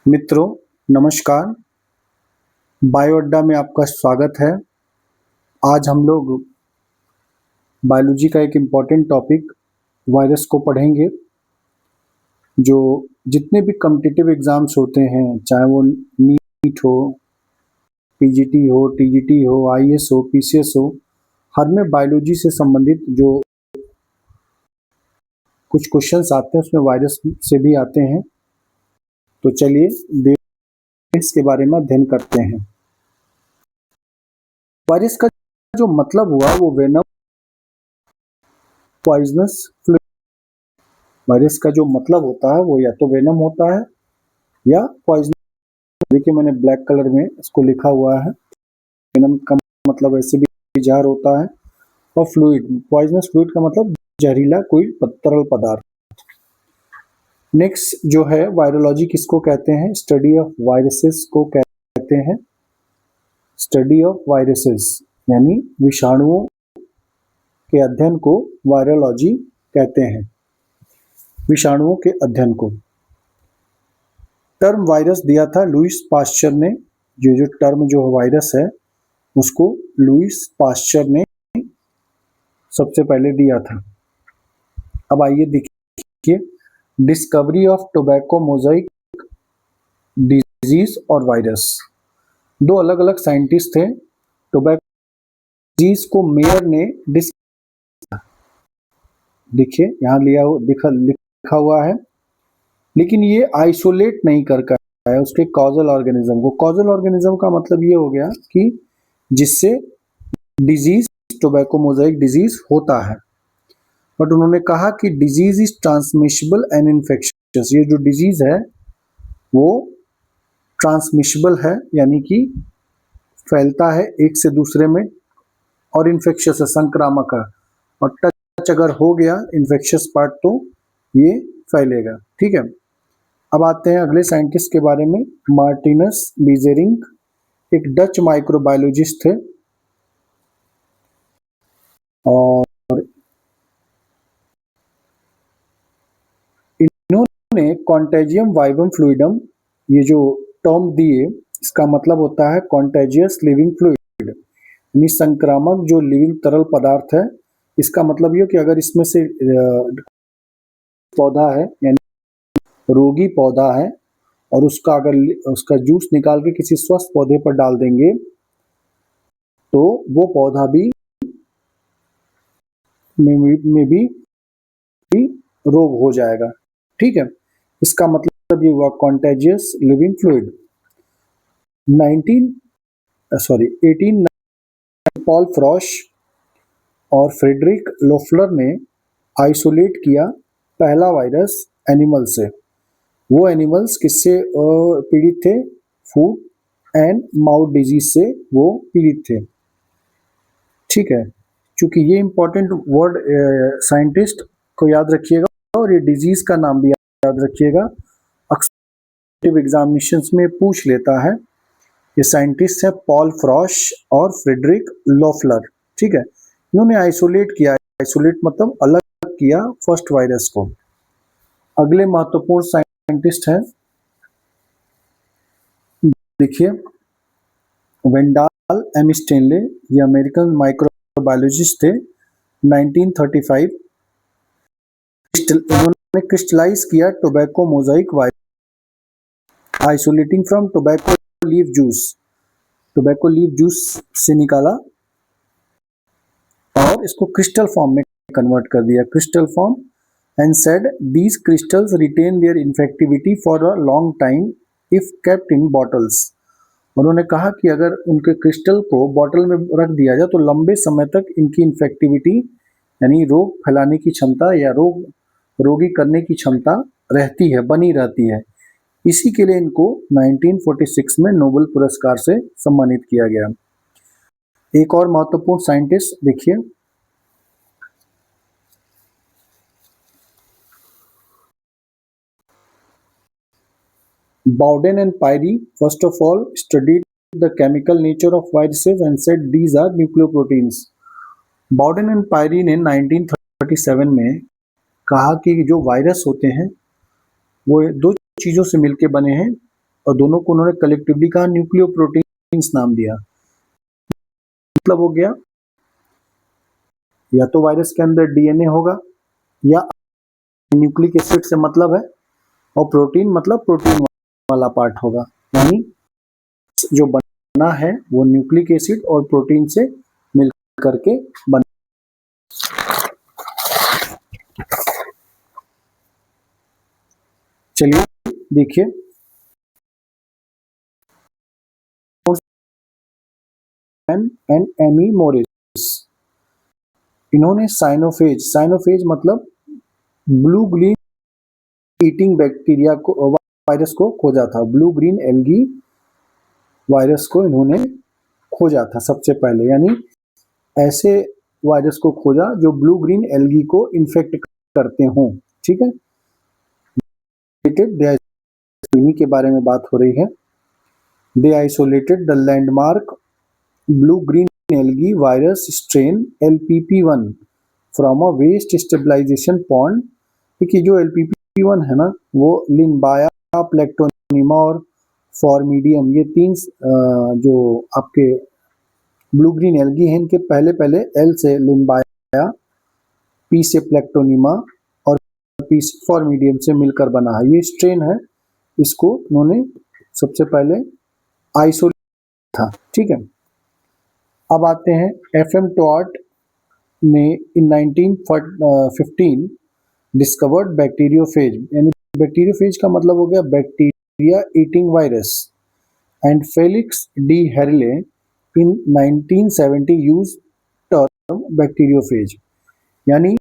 मित्रों नमस्कार। बायो अड्डा में आपका स्वागत है। आज हम लोग बायोलॉजी का एक इम्पॉर्टेंट टॉपिक वायरस को पढ़ेंगे। जो जितने भी कॉम्पिटिटिव एग्जाम्स होते हैं, चाहे वो नीट हो, पीजीटी हो, टीजीटी हो, आईएएस हो, पीसीएस हो, हर में बायोलॉजी से संबंधित जो कुछ क्वेश्चंस आते हैं उसमें वायरस से भी आते हैं। तो चलिए इसके बारे में अध्ययन करते हैं। वायरस का जो मतलब हुआ वो वेनम पॉइजनस फ्लूइड। वायरस का जो मतलब होता है वो या तो वेनम होता है या पॉइजन। देखिए मैंने ब्लैक कलर में इसको लिखा हुआ है। वेनम का मतलब ऐसे भी जहर होता है, और फ्लूइड, पॉइजनस फ्लूइड का मतलब जहरीला कोई तरल पदार्थ। नेक्स्ट जो है वायरोलॉजी किसको कहते हैं? स्टडी ऑफ वायरसेस को कहते हैं। स्टडी ऑफ वायरसेस यानी विषाणुओं के अध्ययन को वायरोलॉजी कहते हैं। विषाणुओं के अध्ययन को टर्म वायरस दिया था लुईस पास्चर ने। जो टर्म जो वायरस है उसको लुईस पास्चर ने सबसे पहले दिया था। अब आइए देखिए, discovery of tobacco Mosaic disease और वायरस। दो अलग अलग साइंटिस्ट थे। टोबैको डिजीज को मेयर ने देखिए यहाँ लिखा हुआ है, लेकिन ये आइसोलेट नहीं कर पाया है उसके कॉजल ऑर्गेनिज्म को। कॉजल ऑर्गेनिज्म का मतलब ये हो गया कि जिससे डिजीज टोबैको मोजाइक डिजीज होता है। बट उन्होंने कहा कि डिजीज इज ट्रांसमिशबल एंड इन्फेक्शियस। ये जो डिजीज है वो ट्रांसमिशबल है, यानी कि फैलता है एक से दूसरे में, और इन्फेक्शियस है, संक्रामक है। और टच अगर हो गया इन्फेक्शियस पार्ट तो ये फैलेगा। ठीक है, अब आते हैं अगले साइंटिस्ट के बारे में। मार्टिनस बीजेरिंग एक डच माइक्रोबायोलॉजिस्ट थे, और इन्होंने कॉन्टेजियम वाइवम फ्लूइडम ये जो टर्म दिए, इसका मतलब होता है कॉन्टेजियस लिविंग फ्लूइड, यानी संक्रामक जो लिविंग तरल पदार्थ है। इसका मतलब ये कि अगर इसमें से पौधा है यानी रोगी पौधा है और उसका जूस निकाल के किसी स्वस्थ पौधे पर डाल देंगे तो वो पौधा भी रोग हो जाएगा। ठीक है, इसका मतलब ये हुआ कॉन्टेजियस लिविंग फ्लूइड। 18 पॉल फ्रॉश और फ्रेडरिक लोफलर ने आइसोलेट किया पहला वायरस एनिमल से। वो एनिमल्स किससे पीड़ित थे? फूट एंड माउथ डिजीज से वो पीड़ित थे। ठीक है, चूंकि ये इंपॉर्टेंट वर्ड साइंटिस्ट को याद रखिएगा और ये डिजीज का नाम भी याद रखिएगा, अक्सर एग्जामिनेशंस में पूछ लेता है। ये साइंटिस्ट है पॉल फ्रॉश और फ्रेडरिक लोफलर। ठीक है, इन्होंने आइसोलेट किया। आइसोलेट मतलब अलग किया फर्स्ट वायरस को। अगले महत्वपूर्ण साइंटिस्ट हैं, देखिए वेंडाल एम स्टेनले। ये अमेरिकन माइक्रोबायोलॉजिस्ट थे। 1935 उन्होंने क्रिस्टलाइज किया tobacco Mosaic virus, isolating from tobacco leaf juice. Tobacco leaf juice से निकाला और इसको क्रिस्टल फॉर्म में कन्वर्ट कर दिया, crystal form, and said these crystals retain their infectivity for a long time if kept in bottles. उन्होंने कहा कि अगर उनके क्रिस्टल को बॉटल में रख दिया जाए तो लंबे समय तक इनकी इन्फेक्टिविटी यानी रोग फैलाने की क्षमता या रोगी करने की क्षमता रहती है, बनी रहती है। इसी के लिए इनको 1946 में नोबेल पुरस्कार से सम्मानित किया गया। एक और महत्वपूर्ण साइंटिस्ट देखिए, Bowden and Pyrie first of all studied the chemical nature of viruses and said these are nucleoproteins. Bowden and Pyrie ने 1937 में कहा कि जो वायरस होते हैं वो दो चीजों से मिलकर बने हैं, और दोनों को उन्होंने कलेक्टिवली कहा न्यूक्लियोप्रोटीन्स नाम दिया। मतलब हो गया या तो वायरस के अंदर डीएनए होगा या न्यूक्लिक एसिड से मतलब है, और प्रोटीन मतलब प्रोटीन वाला पार्ट होगा, यानी जो बना है वो न्यूक्लिक एसिड और प्रोटीन से मिल करके बना। चलिए देखिए, एंड एमी मोरिस, इन्होंने साइनोफेज मतलब ब्लू ग्रीन ईटिंग बैक्टीरिया को, वायरस को खोजा था। ब्लू ग्रीन एल्गी वायरस को इन्होंने खोजा था सबसे पहले, यानी ऐसे वायरस को खोजा जो ब्लू ग्रीन एल्गी को इन्फेक्ट करते हों। ठीक है, इन्हीं के बारे में बात हो रही है। They isolated the landmark blue green algae virus strain LPP1 from a waste stabilization pond. देखिए जो LPP1 है ना, वो लिम्बाया, प्लेक्टोनिमा और फॉर्मिडियम, ये तीन जो आपके ब्लू ग्रीन एल्गी हैं, इनके पहले L से लिम्बाया, P से प्लेक्टोनिमा और P से फॉर्मिडियम से मिलकर बना है। ये स्ट्रेन है, इसको उन्होंने सबसे पहले आइसोलेट था। ठीक है, अब आते हैं FM टॉट ने इन 1915 डिस्कवर्ड बैक्टीरियोफेज, यानी बैक्टीरियोफेज का मतलब हो गया bacteria eating virus, and Felix d'Herelle in 1970 use term bacteriophage, यानी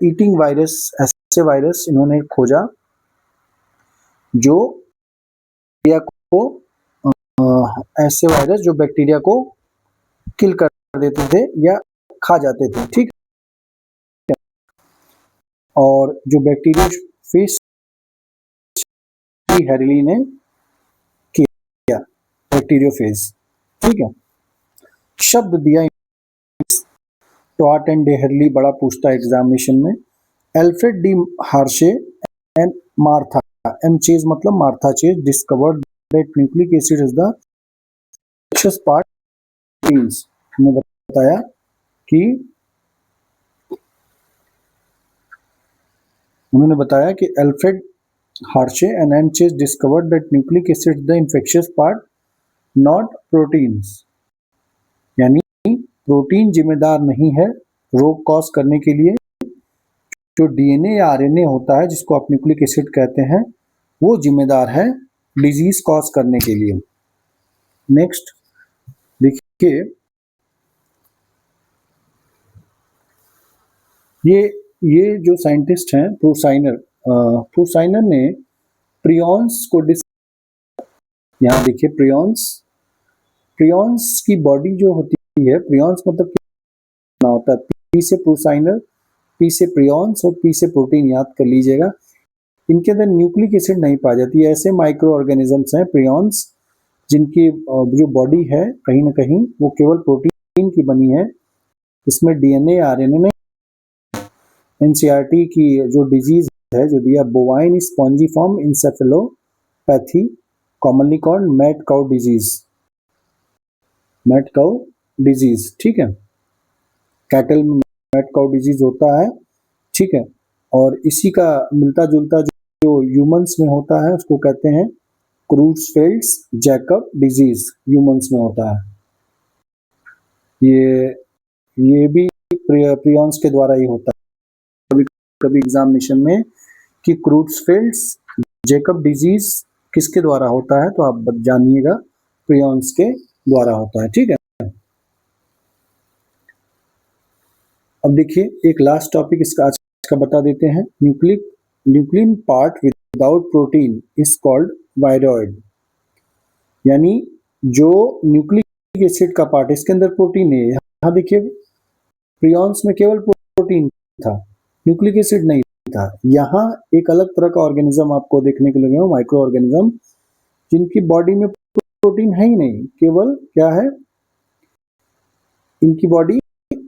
ईटिंग वायरस, ऐसे वायरस इन्होंने खोजा जो बैक्टीरिया को, ऐसे वायरस जो बैक्टीरिया को किल कर देते थे या खा जाते थे। ठीक है, और जो बैक्टीरियोफेज हेरली ने किया बैक्टीरियोफेज। ठीक है, शब्द दिया टॉट एंड डे हेरली, बड़ा पूछता है एग्जामिनेशन में। Alfred D Hershey and Martha M Chase मतलब Martha Chase discovered that nucleic acid is the access part proteins. ने बताया कि उन्होंने बताया कि Alfred Hershey and M Chase discovered that nucleic acid is the infectious part not proteins, यानी protein जिम्मेदार नहीं है रोग कॉज करने के लिए। जो डीएनए या आरएनए होता है, जिसको आप न्यूक्लिक एसिड कहते हैं, वो जिम्मेदार है डिजीज कॉज करने के लिए। नेक्स्ट देखिए, ये जो साइंटिस्ट हैं प्रूसाइनर ने प्रियॉन्स को यहाँ देखिए प्रियॉन्स की बॉडी जो होती है, प्रियॉन्स मतलब क्या होता है, पी से प्रूसाइनर, पी से प्रियॉन्स और पी से प्रोटीन, याद कर लीजिएगा। इनके अंदर न्यूक्लिक एसिड नहीं पाई जाती। ऐसे माइक्रो ऑर्गेनिजम्स हैं प्रियॉन्स, जिनकी जो बॉडी है कहीं ना कहीं वो केवल प्रोटीन की बनी है, इसमें डीएनए आरएनए में। एनसीईआरटी की जो डिजीज है जो दिया, bovine spongiform encephalopathy, commonly called mad cow disease. ठीक है, कैटल में मैड काउ डिजीज होता है। ठीक है, और इसी का मिलता जुलता जो ह्यूमंस में होता है उसको कहते हैं क्रूट्सफेल्ड्स जैकब डिजीज, ह्यूमंस में होता है। ये भी प्रियॉन्स के द्वारा ही होता है। कभी एग्जामिनेशन में कि क्रूट्सफेल्ड्स जैकब डिजीज किसके द्वारा होता है, तो आप जानिएगा प्रियॉन्स के द्वारा होता है। ठीक है, अब देखिए एक लास्ट टॉपिक इसका आज का बता देते हैं। Nuclein part without protein is called viroid, यानी जो न्यूक्लिक एसिड का पार्ट, इसके अंदर प्रोटीन है। यहाँ देखिए प्रियॉन्स में केवल प्रोटीन था, न्यूक्लिक एसिड नहीं था। यहाँ एक अलग तरह का ऑर्गेनिज्म आपको देखने को लगेगा, माइक्रो ऑर्गेनिज्म, जिनकी बॉडी में प्रोटीन है ही नहीं, केवल क्या है, इनकी बॉडी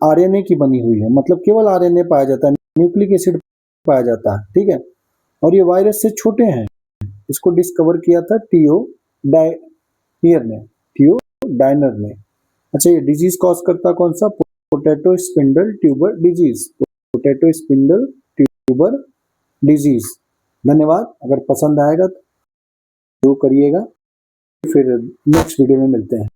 आरएनए की बनी हुई है, मतलब केवल आरएनए पाया जाता है, न्यूक्लिक एसिड पाया जाता है। ठीक है, और ये वायरस से छोटे हैं, इसको डिस्कवर किया था टीओ डायनियर ने, टीओ डायनर ने। अच्छा, ये डिजीज कॉज करता कौन सा? Potato spindle tuber disease, potato spindle tuber disease. धन्यवाद। अगर पसंद आएगा तो करिएगा, फिर नेक्स्ट वीडियो में मिलते हैं।